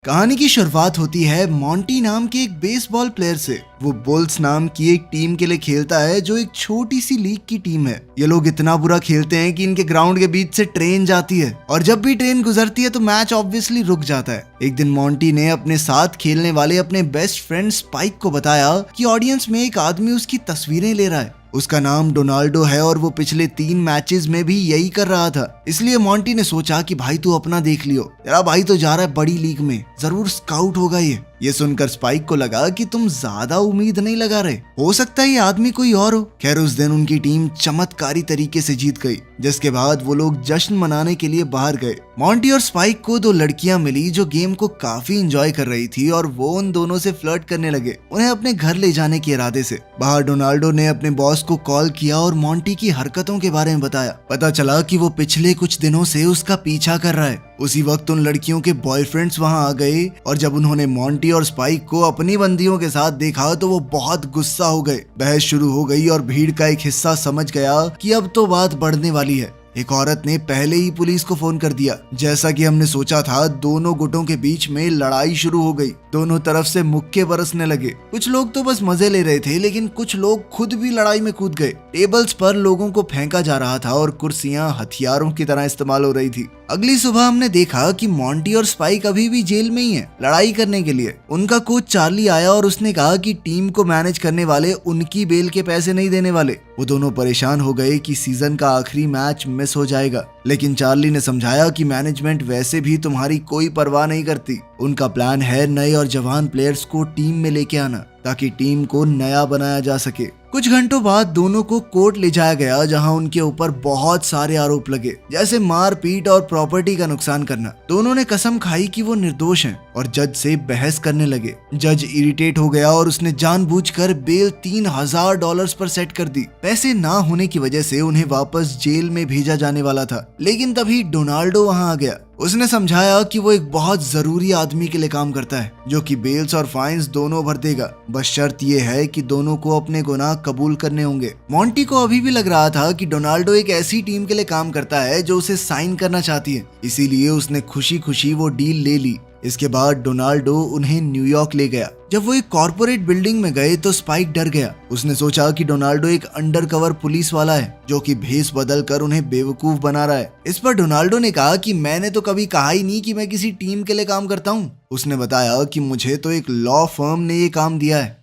कहानी की शुरुआत होती है मॉन्टी नाम के एक बेसबॉल प्लेयर से। वो बुल्स नाम की एक टीम के लिए खेलता है जो एक छोटी सी लीग की टीम है। ये लोग इतना बुरा खेलते हैं कि इनके ग्राउंड के बीच से ट्रेन जाती है और जब भी ट्रेन गुजरती है तो मैच ऑब्वियसली रुक जाता है। एक दिन मॉन्टी ने अपने साथ खेलने वाले अपने बेस्ट फ्रेंड स्पाइक को बताया कि ऑडियंस में एक आदमी उसकी तस्वीरें ले रहा है। उसका नाम डोनाल्डो है और वो पिछले 3 मैचेस में भी यही कर रहा था। इसलिए मॉन्टी ने सोचा कि भाई तू अपना देख लियो, तेरा भाई तो जा रहा है बड़ी लीग में, जरूर स्काउट होगा ये सुनकर स्पाइक को लगा कि तुम ज्यादा उम्मीद नहीं लगा रहे, हो सकता है ये आदमी कोई और हो। खैर उस दिन उनकी टीम चमत्कारी तरीके से जीत गई, जिसके बाद वो लोग जश्न मनाने के लिए बाहर गए। मॉन्टी और स्पाइक को 2 लड़कियां मिली जो गेम को काफी एंजॉय कर रही थी और वो उन दोनों से फ्लर्ट करने लगे, उन्हें अपने घर ले जाने के इरादे से। बाहर डोनाल्डो ने अपने बॉस को कॉल किया और मॉन्टी की हरकतों के बारे में बताया। पता चला कि वो पिछले कुछ दिनों से उसका पीछा कर रहा है। उसी वक्त उन लड़कियों के बॉयफ्रेंड्स वहां आ गए और जब उन्होंने मॉन्टी और स्पाइक को अपनी बंदियों के साथ देखा तो वो बहुत गुस्सा हो गए। बहस शुरू हो गई और भीड़ का एक हिस्सा समझ गया कि अब तो बात बढ़ने वाली है। एक औरत ने पहले ही पुलिस को फोन कर दिया। जैसा कि हमने सोचा था, दोनों गुटों के बीच में लड़ाई शुरू हो गई। दोनों तरफ से मुक्के बरसने लगे। कुछ लोग तो बस मजे ले रहे थे, लेकिन कुछ लोग खुद भी लड़ाई में कूद गए। टेबल्स पर लोगों को फेंका जा रहा था और कुर्सियां हथियारों की तरह इस्तेमाल हो रही थी। अगली सुबह हमने देखा कि मॉन्टी और स्पाइक अभी भी जेल में ही हैं, लड़ाई करने के लिए। उनका कोच चार्ली आया और उसने कहा कि टीम को मैनेज करने वाले उनकी बेल के पैसे नहीं देने वाले। वो दोनों परेशान हो गए कि सीजन का आखिरी मैच मिस हो जाएगा, लेकिन चार्ली ने समझाया कि मैनेजमेंट वैसे भी तुम्हारी कोई परवाह नहीं करती। उनका प्लान है नए और जवान प्लेयर्स को टीम में लेके आना ताकि टीम को नया बनाया जा सके। कुछ घंटों बाद दोनों को कोर्ट ले जाया गया, जहां उनके ऊपर बहुत सारे आरोप लगे, जैसे मारपीट और प्रॉपर्टी का नुकसान करना। दोनों ने कसम खाई कि वो निर्दोष हैं और जज से बहस करने लगे। जज इरिटेट हो गया और उसने जानबूझकर बेल $3000 पर सेट कर दी। पैसे ना होने की वजह से उन्हें वापस जेल में भेजा जाने वाला था, लेकिन तभी डोनाल्डो वहां आ गया। उसने समझाया कि वो एक बहुत जरूरी आदमी के लिए काम करता है जो कि बेल्स और फाइन्स दोनों भर देगा, बस शर्त ये है कि दोनों को अपने गुनाह कबूल करने होंगे। मॉन्टी को अभी भी लग रहा था कि डोनाल्डो एक ऐसी टीम के लिए काम करता है जो उसे साइन करना चाहती है, इसीलिए उसने खुशी खुशी वो डील ले ली। इसके बाद डोनाल्डो उन्हें न्यूयॉर्क ले गया। जब वो एक कॉर्पोरेट बिल्डिंग में गए तो स्पाइक डर गया। उसने सोचा कि डोनाल्डो एक अंडरकवर पुलिस वाला है जो कि भेष बदल कर उन्हें बेवकूफ बना रहा है। इस पर डोनाल्डो ने कहा कि मैंने तो कभी कहा ही नहीं कि मैं किसी टीम के लिए काम करता हूँ। उसने बताया कि मुझे तो एक लॉ फर्म ने ये काम दिया है।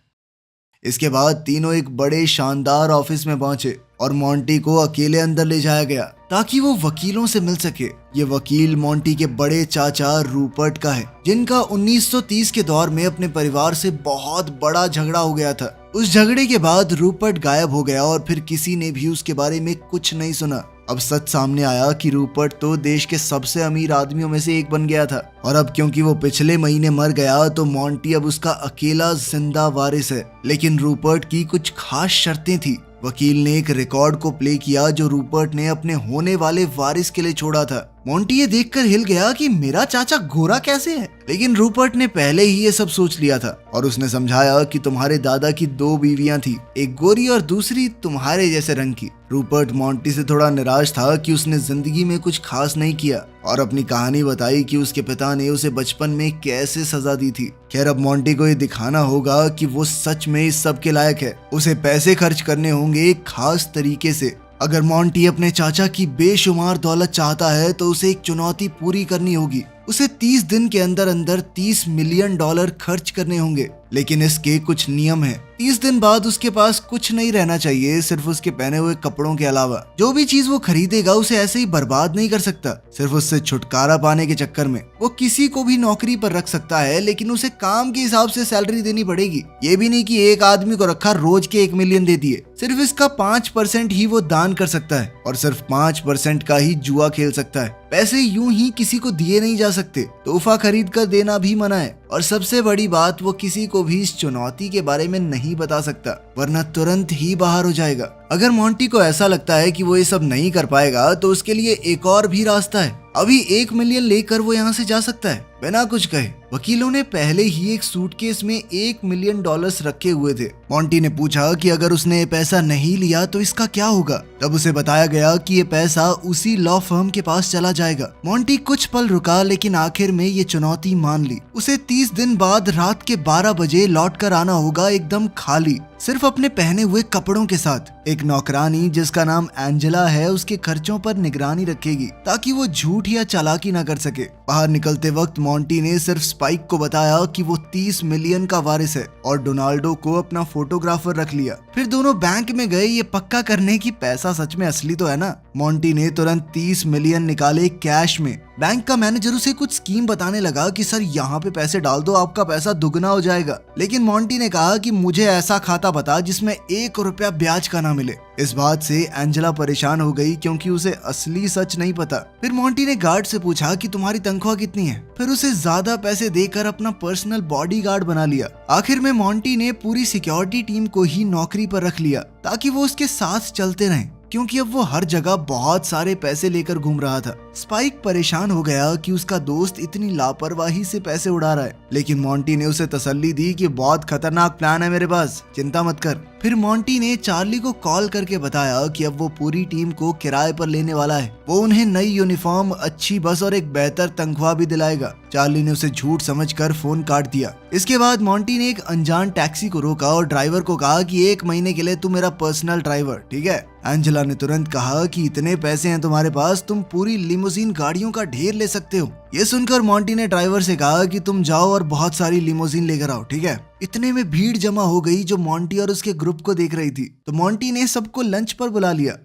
इसके बाद तीनों एक बड़े शानदार ऑफिस में पहुंचे और मॉन्टी को अकेले अंदर ले जाया गया ताकि वो वकीलों से मिल सके। ये वकील मॉन्टी के बड़े चाचा रूपर्ट का है, जिनका 1930 के दौर में अपने परिवार से बहुत बड़ा झगड़ा हो गया था। उस झगड़े के बाद रूपर्ट गायब हो गया और फिर किसी ने भी उसके बारे में कुछ नहीं सुना। अब सच सामने आया कि रूपर्ट तो देश के सबसे अमीर आदमियों में से एक बन गया था और अब क्योंकि वो पिछले महीने मर गया तो मॉन्टी अब उसका अकेला जिंदा वारिस है। लेकिन रूपर्ट की कुछ खास शर्तें थी। वकील ने एक रिकॉर्ड को प्ले किया जो रूपर्ट ने अपने होने वाले वारिस के लिए छोड़ा था। मॉन्टी ये देखकर हिल गया कि मेरा चाचा गोरा कैसे है, लेकिन रूपर्ट ने पहले ही ये सब सोच लिया था और उसने समझाया कि तुम्हारे दादा की 2 बीवियां थी, एक गोरी और दूसरी तुम्हारे जैसे रंग की। रूपर्ट मॉन्टी से थोड़ा निराश था कि उसने जिंदगी में कुछ खास नहीं किया और अपनी कहानी बताई कि उसके पिता ने उसे बचपन में कैसे सजा दी थी। खैर अब मॉन्टी को ये दिखाना होगा कि वो सच में इस सब के लायक है। उसे पैसे खर्च करने होंगे एक खास तरीके से। अगर मॉन्टी अपने चाचा की बेशुमार दौलत चाहता है तो उसे एक चुनौती पूरी करनी होगी। उसे 30 दिन के अंदर अंदर $30 मिलियन खर्च करने होंगे, लेकिन इसके कुछ नियम हैं। 30 दिन बाद उसके पास कुछ नहीं रहना चाहिए, सिर्फ उसके पहने हुए कपड़ों के अलावा। जो भी चीज वो खरीदेगा उसे ऐसे ही बर्बाद नहीं कर सकता, सिर्फ उससे छुटकारा पाने के चक्कर में। वो किसी को भी नौकरी पर रख सकता है, लेकिन उसे काम के हिसाब से सैलरी देनी पड़ेगी। ये भी नहीं कि एक आदमी को रखा, रोज के 1 मिलियन दे दिए। सिर्फ इसका 5% ही वो दान कर सकता है और सिर्फ 5% का ही जुआ खेल सकता है। पैसे यूं ही किसी को दिए नहीं जा सकते, तोहफा खरीद कर देना भी मना है। और सबसे बड़ी बात, वो किसी को भी इस चुनौती के बारे में नहीं बता सकता, वरना तुरंत ही बाहर हो जाएगा। अगर मोंटी को ऐसा लगता है कि वो ये सब नहीं कर पाएगा तो उसके लिए एक और भी रास्ता है। अभी 1 मिलियन लेकर वो यहाँ से जा सकता है बिना कुछ कहे। वकीलों ने पहले ही एक सूटकेस में $1 मिलियन रखे हुए थे। मोंटी ने पूछा कि अगर उसने ये पैसा नहीं लिया तो इसका क्या होगा। तब उसे बताया गया कि ये पैसा उसी लॉ फर्म के पास चला जाएगा। मोंटी कुछ पल रुका लेकिन आखिर में ये चुनौती मान ली। उसे 30 दिन बाद रात के 12 बजे लौट कर आना होगा, एकदम खाली, सिर्फ अपने पहने हुए कपड़ों के साथ। एक नौकरानी जिसका नाम एंजेला है उसके खर्चों पर निगरानी रखेगी ताकि वो झूठ या चालाकी ना कर सके। बाहर निकलते वक्त मोंटी ने सिर्फ स्पाइक को बताया कि वो 30 मिलियन का वारिस है और डोनाल्डो को अपना फोटोग्राफर रख लिया। फिर दोनों बैंक में गए ये पक्का करने की पैसा सच में असली तो है ना। मोंटी ने तुरंत 30 मिलियन निकाले कैश में। बैंक का मैनेजर उसे कुछ स्कीम बताने लगा कि सर यहाँ पे पैसे डाल दो, आपका पैसा दुगना हो जाएगा। लेकिन मोंटी ने कहा कि मुझे ऐसा खाता बता जिसमें 1 रुपया ब्याज का ना मिले। इस बात से एंजेला परेशान हो गई क्योंकि उसे असली सच नहीं पता। फिर मोंटी ने गार्ड से पूछा कि तुम्हारी तनख्वाह कितनी है। फिर उसे ज्यादा पैसे देकर अपना पर्सनल बॉडीगार्ड बना लिया। आखिर में मोंटी ने पूरी सिक्योरिटी टीम को ही नौकरी पर रख लिया ताकि वो उसके साथ चलते रहें, क्योंकि अब वो हर जगह बहुत सारे पैसे लेकर घूम रहा था। स्पाइक परेशान हो गया कि उसका दोस्त इतनी लापरवाही से पैसे उड़ा रहा है, लेकिन मोंटी ने उसे तसल्ली दी कि बहुत खतरनाक प्लान है मेरे पास, चिंता मत कर। फिर मोंटी ने चार्ली को कॉल करके बताया कि अब वो पूरी टीम को किराए पर लेने वाला है। वो उन्हें नई यूनिफॉर्म, अच्छी बस और एक बेहतर तनख्वाह भी दिलाएगा। चार्ली ने उसे झूठ समझकर फोन काट दिया। इसके बाद मोंटी ने एक अनजान टैक्सी को रोका और ड्राइवर को कहा कि 1 महीने के लिए तू मेरा पर्सनल ड्राइवर, ठीक है। एंजेला ने तुरंत कहा कि इतने पैसे हैं तुम्हारे पास, तुम पूरी लिमोजीन गाड़ियों का ढेर ले सकते हो। ये सुनकर मोंटी ने ड्राइवर से कहा कि तुम जाओ और बहुत सारी लिमोजीन लेकर आओ, ठीक है। इतने में भीड़ जमा हो गई जो मोंटी और उसके ग्रुप को देख रही थी। तो मोंटी ने सबको लंच पर बुला लिया।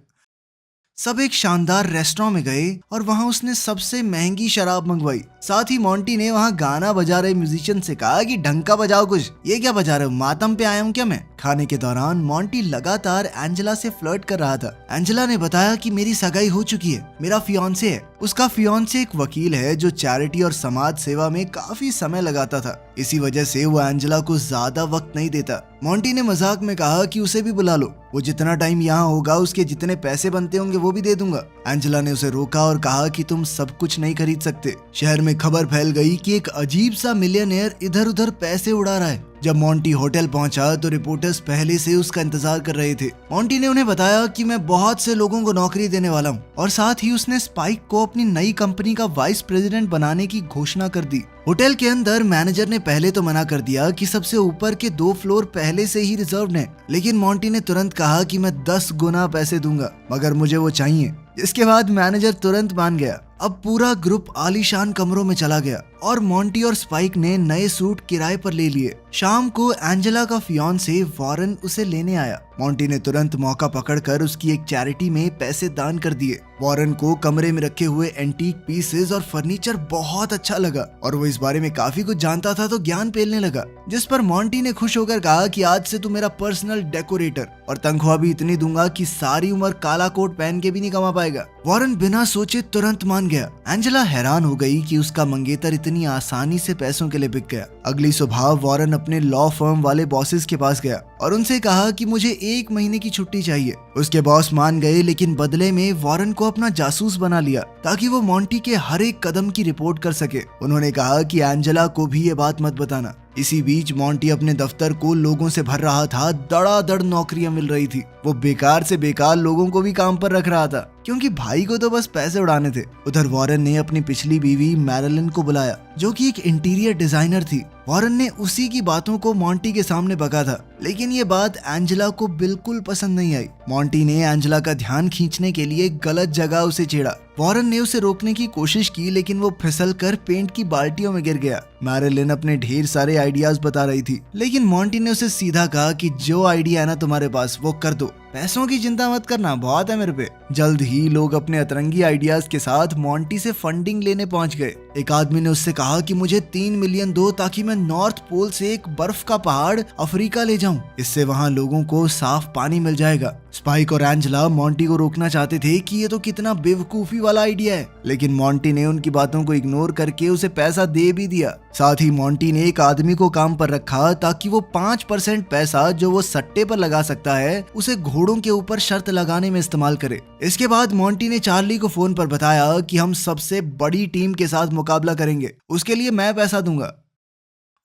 सब एक शानदार रेस्टोरेंट में गए और वहां उसने सबसे महंगी शराब मंगवाई। साथ ही मोंटी ने वहां गाना बजा रहे म्यूजिशियन से कहा कि ढंग का बजाओ कुछ, ये क्या बजा रहे हो, मातम पे आया हूँ क्या मैं। खाने के दौरान मोंटी लगातार एंजेला से फ्लर्ट कर रहा था। एंजेला ने बताया कि मेरी सगाई हो चुकी है, मेरा फियांसे है। उसका फियांसे एक वकील है जो चैरिटी और समाज सेवा में काफी समय लगाता था। इसी वजह से वो एंजेला को ज्यादा वक्त नहीं देता। मोंटी ने मजाक में कहा कि उसे भी बुला लो, वो जितना टाइम यहाँ होगा उसके जितने पैसे बनते होंगे वो भी दे दूंगा। एंजेला ने उसे रोका और कहा कि तुम सब कुछ नहीं खरीद सकते। शहर में खबर फैल गई कि एक अजीब सा मिलियनेयर इधर उधर पैसे उड़ा रहा है। जब मोंटी होटल पहुंचा तो रिपोर्टर्स पहले से उसका इंतजार कर रहे थे। मोंटी ने उन्हें बताया कि मैं बहुत से लोगों को नौकरी देने वाला हूं, और साथ ही उसने स्पाइक को अपनी नई कंपनी का वाइस प्रेसिडेंट बनाने की घोषणा कर दी। होटल के अंदर मैनेजर ने पहले तो मना कर दिया कि सबसे ऊपर के 2 फ्लोर पहले से ही रिजर्व्ड हैं, लेकिन मोंटी ने तुरंत कहा कि मैं 10 गुना पैसे दूंगा, मगर मुझे वो चाहिए। इसके बाद मैनेजर तुरंत मान गया। अब पूरा ग्रुप आलीशान कमरों में चला गया और मोंटी और स्पाइक ने नए सूट किराए पर ले लिए। शाम को एंजेला का फियांसे वॉरेन उसे लेने आया। मोंटी ने तुरंत मौका पकड़कर उसकी एक चैरिटी में पैसे दान कर दिए। वॉरेन को कमरे में रखे हुए एंटीक पीसेस और फर्नीचर बहुत अच्छा लगा और वो इस बारे में काफी कुछ जानता था, तो ज्ञान पेलने लगा। जिस पर मोंटी ने खुश होकर कहा कि आज से तू मेरा पर्सनल डेकोरेटर, और तनख्वाह भी इतनी दूंगा कि सारी उम्र काला कोट पहन के भी नहीं कमा पाएगा। वॉरेन बिना सोचे तुरंत मान गया। एंजेला हैरान हो गई कि उसका मंगेतर इतनी आसानी से पैसों के लिए बिक गया। अगली सुबह वॉरेन अपने लॉ फर्म वाले बॉसेस के पास गया और उनसे कहा कि मुझे 1 महीने की छुट्टी चाहिए। उसके बॉस मान गए, लेकिन बदले में वॉरेन को अपना जासूस बना लिया ताकि वो मोंटी के हर एक कदम की रिपोर्ट कर सके। उन्होंने कहा कि एंजेला को भी ये बात मत बताना। इसी बीच मोंटी अपने दफ्तर को लोगों से भर रहा था। धड़ाधड़ नौकरियां मिल रही थी। वो बेकार से बेकार लोगों को भी काम पर रख रहा था, क्योंकि भाई को तो बस पैसे उड़ाने थे। उधर वॉरेन ने अपनी पिछली बीवी मैरिलिन को बुलाया, जो कि एक इंटीरियर डिजाइनर थी। वॉरेन ने उसी की बातों को मोंटी के सामने बका था, लेकिन ये बात एंजेला को बिल्कुल पसंद नहीं आई। मोंटी ने एंजेला का ध्यान खींचने के लिए गलत जगह उसे छेड़ा। वॉरेन ने उसे रोकने की कोशिश की, लेकिन वो फिसलकर पेंट की बाल्टियों में गिर गया। मैरिलिन अपने ढेर सारे आइडियाज बता रही थी, लेकिन मोंटी ने उसे सीधा कहा कि जो आइडिया है ना तुम्हारे पास वो कर दो, पैसों की चिंता मत करना, बहुत है मेरे पे। जल्द ही लोग अपने अतरंगी आइडियाज के साथ मोंटी से फंडिंग लेने पहुंच गए। एक आदमी ने उससे कहा कि मुझे 3 मिलियन दो ताकि मैं नॉर्थ पोल से एक बर्फ का पहाड़ अफ्रीका ले जाऊं, इससे वहां लोगों को साफ पानी मिल जाएगा। स्पाइक और एंजेला मॉन्टी को रोकना चाहते थे कि ये तो कितना बेवकूफी वाला आइडिया है, लेकिन मॉन्टी ने उनकी बातों को इग्नोर करके उसे पैसा दे भी दिया। साथ ही मॉन्टी ने एक आदमी को काम पर रखा ताकि वो 5% पैसा जो वो सट्टे पर लगा सकता है उसे घोड़ों के ऊपर शर्त लगाने में इस्तेमाल करे। इसके बाद मॉन्टी ने चार्ली को फोन पर बताया कि हम सबसे बड़ी टीम के साथ मुकाबला करेंगे, उसके लिए मैं पैसा दूंगा।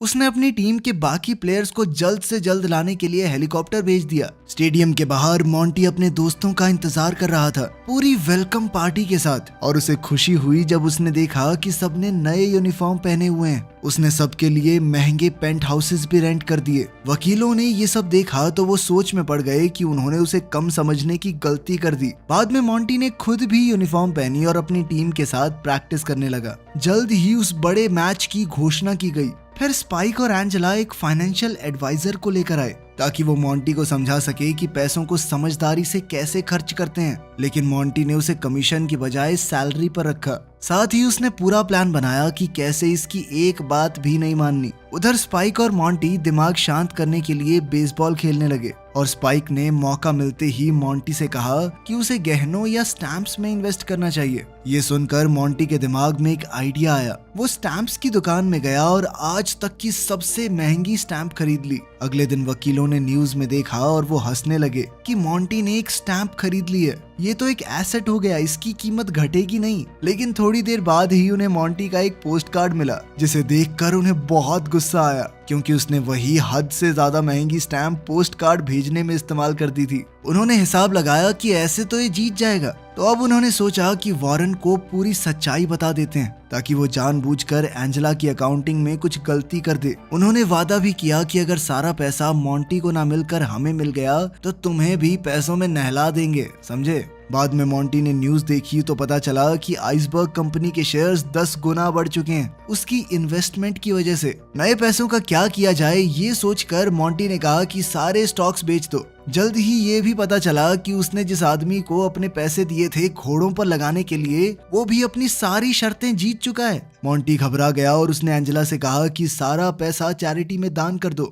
उसने अपनी टीम के बाकी प्लेयर्स को जल्द से जल्द लाने के लिए हेलीकॉप्टर भेज दिया। स्टेडियम के बाहर मॉन्टी अपने दोस्तों का इंतजार कर रहा था पूरी वेलकम पार्टी के साथ, और उसे खुशी हुई जब उसने देखा कि सबने नए यूनिफॉर्म पहने हुए हैं। उसने सबके लिए महंगे पेंट हाउसेस भी रेंट कर दिए। वकीलों ने ये सब देखा तो वो सोच में पड़ गए कि उन्होंने उसे कम समझने की गलती कर दी। बाद में मॉन्टी ने खुद भी यूनिफॉर्म पहनी और अपनी टीम के साथ प्रैक्टिस करने लगा। जल्द ही उस बड़े मैच की घोषणा की गई। फिर स्पाइक और एंजेला एक फाइनेंशियल एडवाइजर को लेकर आए ताकि वो मॉन्टी को समझा सके कि पैसों को समझदारी से कैसे खर्च करते हैं, लेकिन मॉन्टी ने उसे कमीशन की बजाय सैलरी पर रखा। साथ ही उसने पूरा प्लान बनाया कि कैसे इसकी एक बात भी नहीं माननी। उधर स्पाइक और मॉन्टी दिमाग शांत करने के लिए बेसबॉल खेलने लगे और स्पाइक ने मौका मिलते ही मॉन्टी से कहा कि उसे गहनों या स्टैम्प्स में इन्वेस्ट करना चाहिए। ये सुनकर मॉन्टी के दिमाग में एक आइडिया आया। वो स्टैम्प्स की दुकान में गया और आज तक की सबसे महंगी स्टैम्प खरीद ली। अगले दिन वकीलों ने न्यूज में देखा और वो हंसने लगे कि मॉन्टी ने एक स्टैम्प खरीद ली है, ये तो एक एसेट हो गया, इसकी कीमत घटेगी नहीं। लेकिन थोड़ी देर बाद ही उन्हें मॉन्टी का एक पोस्ट कार्ड मिला जिसे देखकर उन्हें बहुत गुस्सा आया, क्योंकि उसने वही हद से ज्यादा महंगी स्टैम्प पोस्ट कार्ड भेजने में इस्तेमाल कर दी थी। उन्होंने हिसाब लगाया कि ऐसे तो ये जीत जाएगा, तो अब उन्होंने सोचा कि वॉरेन को पूरी सच्चाई बता देते हैं ताकि वो जानबूझकर एंजेला की अकाउंटिंग में कुछ गलती कर दे। उन्होंने वादा भी किया कि अगर सारा पैसा मॉन्टी को ना मिलकर हमें मिल गया तो तुम्हें भी पैसों में नहला देंगे, समझे। बाद में मॉन्टी ने न्यूज देखी तो पता चला कि आइसबर्ग कंपनी के शेयर्स 10 गुना बढ़ चुके हैं उसकी इन्वेस्टमेंट की वजह से। नए पैसों का क्या किया जाए ये सोचकर मॉन्टी ने कहा कि सारे स्टॉक्स बेच दो। जल्द ही ये भी पता चला कि उसने जिस आदमी को अपने पैसे दिए थे घोड़ों पर लगाने के लिए, वो भी अपनी सारी शर्तें जीत चुका है। मॉन्टी घबरा गया और उसने एंजेला से कहा कि सारा पैसा चैरिटी में दान कर दो।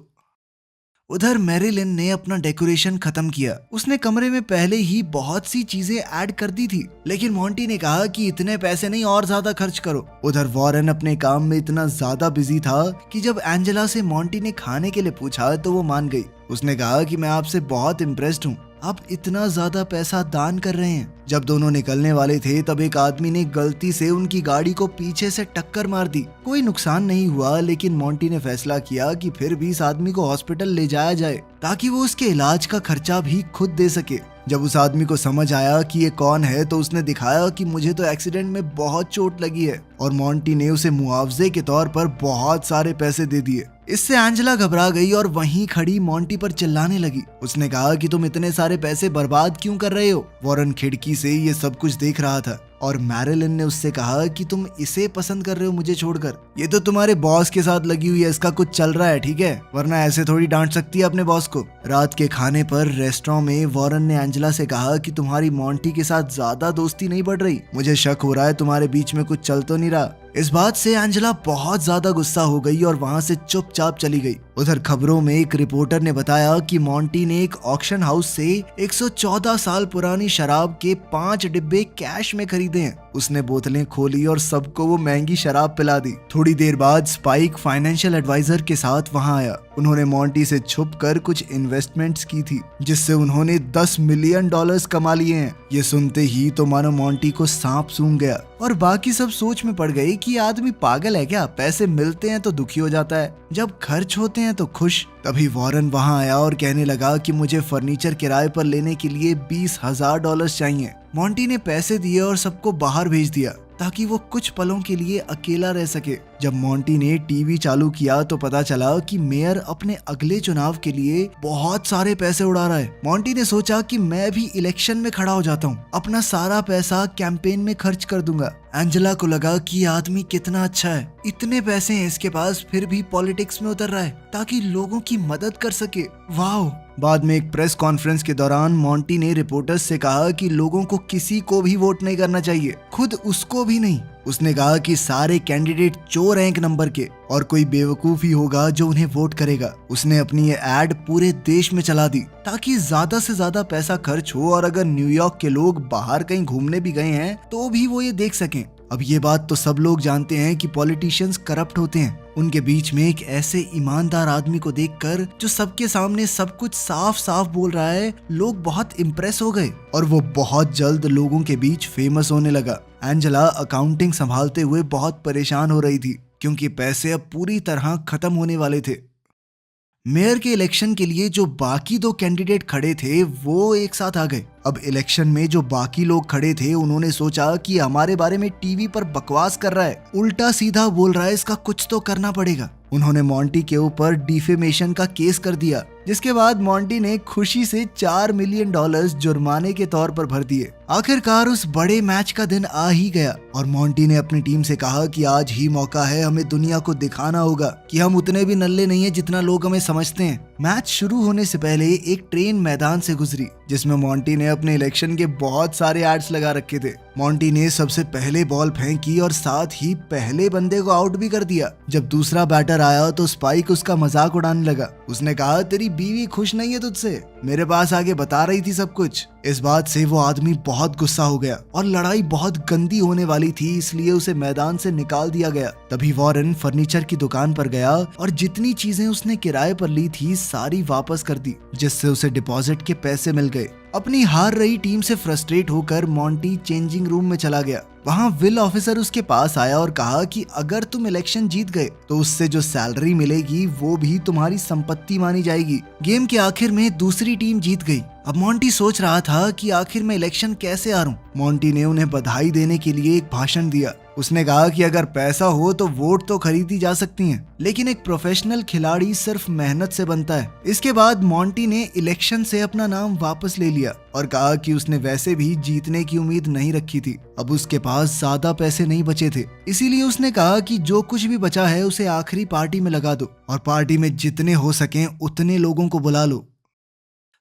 उधर मैरिलिन ने अपना डेकोरेशन खत्म किया। उसने कमरे में पहले ही बहुत सी चीजें ऐड कर दी थी, लेकिन मॉन्टी ने कहा कि इतने पैसे नहीं और ज्यादा खर्च करो। उधर वॉरेन अपने काम में इतना ज्यादा बिजी था कि जब एंजेला से मॉन्टी ने खाने के लिए पूछा तो वो मान गई। उसने कहा कि मैं आपसे बहुत इम्प्रेस्ड हूँ, आप इतना ज्यादा पैसा दान कर रहे हैं। जब दोनों निकलने वाले थे तब एक आदमी ने गलती से उनकी गाड़ी को पीछे से टक्कर मार दी। कोई नुकसान नहीं हुआ, लेकिन मॉन्टी ने फैसला किया कि फिर भी इस आदमी को हॉस्पिटल ले जाया जाए ताकि वो उसके इलाज का खर्चा भी खुद दे सके। जब उस आदमी को समझ आया कि ये कौन है तो उसने दिखाया कि मुझे तो एक्सीडेंट में बहुत चोट लगी है, और मॉन्टी ने उसे मुआवजे के तौर पर बहुत सारे पैसे दे दिए। इससे एंजेला घबरा गई और वहीं खड़ी मॉन्टी पर चिल्लाने लगी। उसने कहा कि तुम इतने सारे पैसे बर्बाद क्यों कर रहे हो। वॉरेन खिड़की से ये सब कुछ देख रहा था और मैरिलिन ने उससे कहा कि तुम इसे पसंद कर रहे हो मुझे छोड़कर, ये तो तुम्हारे बॉस के साथ लगी हुई है, इसका कुछ चल रहा है, ठीक है, वरना ऐसे थोड़ी डांट सकती है अपने बॉस को। रात के खाने पर रेस्टोरेंट में वॉरेन ने एंजेला से कहा कि तुम्हारी मॉन्टी के साथ ज्यादा दोस्ती नहीं बढ़ रही, मुझे शक हो रहा है तुम्हारे बीच में कुछ चल तो नहीं रहा। इस बात से एंजेला बहुत ज्यादा गुस्सा हो गई और वहां से चुपचाप चली गई। उधर खबरों में एक रिपोर्टर ने बताया कि मॉन्टी ने एक ऑक्शन हाउस से 114 साल पुरानी शराब के 5 डिब्बे कैश में खरीदे हैं। उसने बोतलें खोली और सबको वो महंगी शराब पिला दी। थोड़ी देर बाद स्पाइक फाइनेंशियल एडवाइजर के साथ वहां आया। उन्होंने मॉन्टी से छुपकर कुछ इन्वेस्टमेंट्स की थी जिससे उन्होंने $10 मिलियन कमा लिए हैं। ये सुनते ही तो मानो मॉन्टी को सांप सूंघ गया और बाकी सब सोच में पड़ गए कि आदमी पागल है क्या, पैसे मिलते हैं तो दुखी हो जाता है, जब खर्च होते हैं तो खुश। तभी वॉरेन वहां आया और कहने लगा कि मुझे फर्नीचर किराए पर लेने के लिए $20,000 चाहिए। मॉन्टी ने पैसे दिए और सबको बाहर भेज दिया ताकि वो कुछ पलों के लिए अकेला रह सके। जब मॉन्टी ने टीवी चालू किया तो पता चला कि मेयर अपने अगले चुनाव के लिए बहुत सारे पैसे उड़ा रहा है। मॉन्टी ने सोचा कि मैं भी इलेक्शन में खड़ा हो जाता हूँ, अपना सारा पैसा कैंपेन में खर्च कर दूंगा। एंजेला को लगा कि ये आदमी कितना अच्छा है, इतने पैसे हैं इसके पास फिर भी पॉलिटिक्स में उतर रहा है ताकि लोगों की मदद कर सके। वाह। बाद में एक प्रेस कॉन्फ्रेंस के दौरान मॉन्टी ने रिपोर्टर्स से कहा कि लोगों को किसी को भी वोट नहीं करना चाहिए, खुद उसको भी नहीं। उसने कहा कि सारे कैंडिडेट चोर हैं एक नंबर के और कोई बेवकूफ ही होगा जो उन्हें वोट करेगा। उसने अपनी ये एड पूरे देश में चला दी ताकि ज्यादा से ज्यादा पैसा खर्च हो और अगर न्यूयॉर्क के लोग बाहर कहीं घूमने भी गए हैं तो भी वो ये देख सकें। अब ये बात तो सब लोग जानते हैं कि पॉलिटिशियंस करप्ट होते हैं। उनके बीच में एक ऐसे ईमानदार आदमी को देखकर जो सबके सामने सब कुछ साफ साफ बोल रहा है, लोग बहुत इम्प्रेस हो गए और वो बहुत जल्द लोगों के बीच फेमस होने लगा। एंजेला अकाउंटिंग संभालते हुए बहुत परेशान हो रही थी क्योंकि पैसे अब पूरी तरह खत्म होने वाले थे। मेयर के इलेक्शन के लिए जो बाकी दो कैंडिडेट खड़े थे वो एक साथ आ गए। अब इलेक्शन में जो बाकी लोग खड़े थे उन्होंने सोचा कि हमारे बारे में टीवी पर बकवास कर रहा है, उल्टा सीधा बोल रहा है, इसका कुछ तो करना पड़ेगा। उन्होंने मॉन्टी के ऊपर डिफेमेशन का केस कर दिया, जिसके बाद मॉन्टी ने खुशी से $4 मिलियन जुर्माने के तौर पर भर दिए। आखिरकार उस बड़े मैच का दिन आ ही गया और मॉन्टी ने अपनी टीम से कहा कि आज ही मौका है, हमें दुनिया को दिखाना होगा कि हम उतने भी नल्ले नहीं है जितना लोग हमें समझते हैं। मैच शुरू होने से पहले एक ट्रेन मैदान से गुजरी जिसमें मॉन्टी ने अपने इलेक्शन के बहुत सारे एड्स लगा रखे थे। मॉन्टी ने सबसे पहले बॉल फेंकी और साथ ही पहले बंदे को आउट भी कर दिया। जब दूसरा बैटर आया तो स्पाइक उसका मजाक उड़ाने लगा। उसने कहा, तेरी बीवी खुश नहीं है तुझसे, मेरे पास आके बता रही थी सब कुछ। इस बात से वो आदमी बहुत गुस्सा हो गया और लड़ाई बहुत गंदी होने वाली थी, इसलिए उसे मैदान से निकाल दिया गया। तभी वॉरेन फर्नीचर की दुकान पर गया और जितनी चीजें उसने किराए पर ली थी सारी वापस कर दी, जिससे उसे डिपॉजिट के पैसे मिल गए। अपनी हार रही टीम से फ्रस्ट्रेट होकर मॉन्टी चेंजिंग रूम में चला गया। वहाँ विल ऑफिसर उसके पास आया और कहा कि अगर तुम इलेक्शन जीत गए तो उससे जो सैलरी मिलेगी वो भी तुम्हारी संपत्ति मानी जाएगी। गेम के आखिर में दूसरी टीम जीत गई। अब मॉन्टी सोच रहा था कि आखिर मैं इलेक्शन कैसे हारूं। मॉन्टी ने उन्हें बधाई देने के लिए एक भाषण दिया। उसने कहा कि अगर पैसा हो तो वोट तो खरीदी जा सकती हैं, लेकिन एक प्रोफेशनल खिलाड़ी सिर्फ मेहनत से बनता है। इसके बाद मॉन्टी ने इलेक्शन से अपना नाम वापस ले लिया और कहा कि उसने वैसे भी जीतने की उम्मीद नहीं रखी थी। अब उसके पास ज्यादा पैसे नहीं बचे थे, इसीलिए उसने कहा कि जो कुछ भी बचा है उसे आखिरी पार्टी में लगा दो और पार्टी में जितने हो सकें उतने लोगों को बुला लो।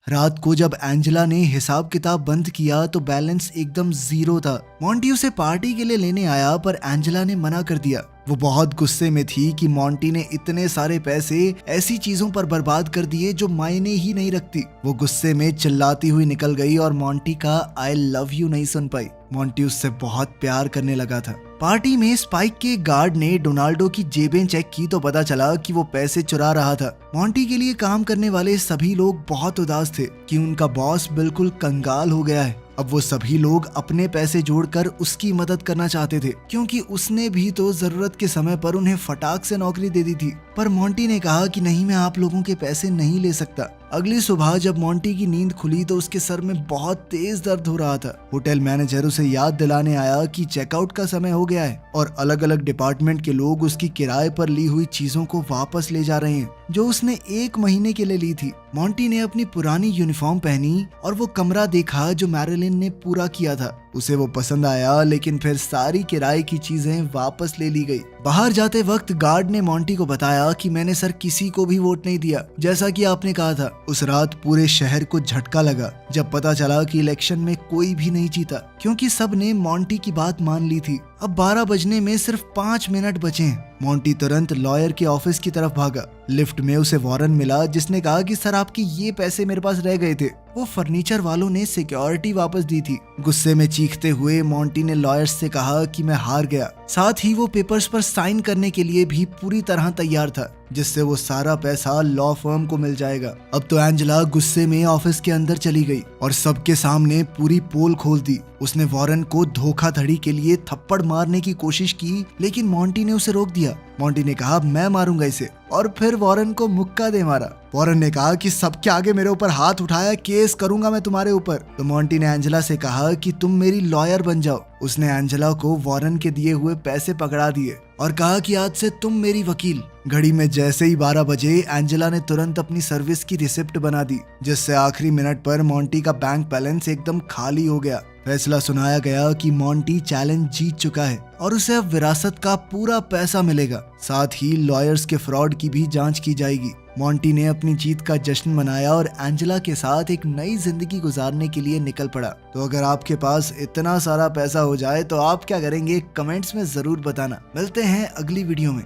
रात को जब एंजेला ने हिसाब किताब बंद किया तो बैलेंस एकदम जीरो था। मॉन्टी उसे पार्टी के लिए लेने आया पर एंजेला ने मना कर दिया। वो बहुत गुस्से में थी कि मॉन्टी ने इतने सारे पैसे ऐसी चीजों पर बर्बाद कर दिए जो मायने ही नहीं रखती। वो गुस्से में चिल्लाती हुई निकल गई और मॉन्टी का आई लव यू नहीं सुन पाई। मॉन्टी उससे बहुत प्यार करने लगा था। पार्टी में स्पाइक के गार्ड ने डोनाल्डो की जेबें चेक की तो पता चला कि वो पैसे चुरा रहा था। मॉन्टी के लिए काम करने वाले सभी लोग बहुत उदास थे कि उनका बॉस बिल्कुल कंगाल हो गया है। अब वो सभी लोग अपने पैसे जोड़कर उसकी मदद करना चाहते थे क्योंकि उसने भी तो जरूरत के समय पर उन्हें फटाक से नौकरी दे दी थी। पर मॉन्टी ने कहा कि नहीं, मैं आप लोगों के पैसे नहीं ले सकता। अगली सुबह जब मॉन्टी की नींद खुली तो उसके सर में बहुत तेज दर्द हो रहा था। होटल मैनेजर उसे याद दिलाने आया कि चेकआउट का समय हो गया है और अलग अलग डिपार्टमेंट के लोग उसकी किराए पर ली हुई चीजों को वापस ले जा रहे हैं जो उसने 1 महीने के लिए ली थी। मॉन्टी ने अपनी पुरानी यूनिफॉर्म पहनी और वो कमरा देखा जो मैरिलिन ने पूरा किया था। उसे वो पसंद आया, लेकिन फिर सारी किराए की चीजें वापस ले ली गई। बाहर जाते वक्त गार्ड ने मॉन्टी को बताया कि मैंने सर किसी को भी वोट नहीं दिया, जैसा कि आपने कहा था। उस रात पूरे शहर को झटका लगा जब पता चला कि इलेक्शन में कोई भी नहीं जीता क्योंकि सब ने मॉन्टी की बात मान ली थी। अब 12 बजने में सिर्फ 5 मिनट बचे हैं। मॉन्टी तुरंत लॉयर के ऑफिस की तरफ भागा। लिफ्ट में उसे वॉरेन मिला जिसने कहा कि सर, आपके ये पैसे मेरे पास रह गए थे, वो फर्नीचर वालों ने सिक्योरिटी वापस दी थी। गुस्से में चीखते हुए मॉन्टी ने लॉयर्स से कहा कि मैं हार गया। साथ ही वो पेपर्स पर साइन करने के लिए भी पूरी तरह तैयार था, जिससे वो सारा पैसा लॉ फर्म को मिल जाएगा। अब तो एंजेला गुस्से में ऑफिस के अंदर चली गई और सबके सामने पूरी पोल खोल दी। उसने वॉरेन को धोखाधड़ी के लिए थप्पड़ मारने की कोशिश की, लेकिन मॉन्टी ने उसे रोक दिया। मॉन्टी ने कहा, मैं मारूंगा इसे, और फिर वॉरेन को मुक्का दे मारा। वॉरेन ने कहा कि सबके आगे मेरे ऊपर हाथ उठाया, केस करूंगा मैं तुम्हारे ऊपर। तो मॉन्टी ने एंजेला से कहा कि तुम मेरी लॉयर बन जाओ। उसने एंजेला को वॉरेन के दिए हुए पैसे पकड़ा दिए और कहा कि आज से तुम मेरी वकील। घड़ी में जैसे ही 12 बजे एंजेला ने तुरंत अपनी सर्विस की रिसिप्ट बना दी, जिससे आखिरी मिनट पर मॉन्टी का बैंक बैलेंस एकदम खाली हो गया। फैसला सुनाया गया कि मॉन्टी चैलेंज जीत चुका है और उसे अब विरासत का पूरा पैसा मिलेगा। साथ ही लॉयर्स के फ्रॉड की भी जांच की जाएगी। मॉन्टी ने अपनी जीत का जश्न मनाया और एंजेला के साथ एक नई जिंदगी गुजारने के लिए निकल पड़ा। तो अगर आपके पास इतना सारा पैसा हो जाए तो आप क्या करेंगे, कमेंट्स में जरूर बताना। मिलते हैं अगली वीडियो में।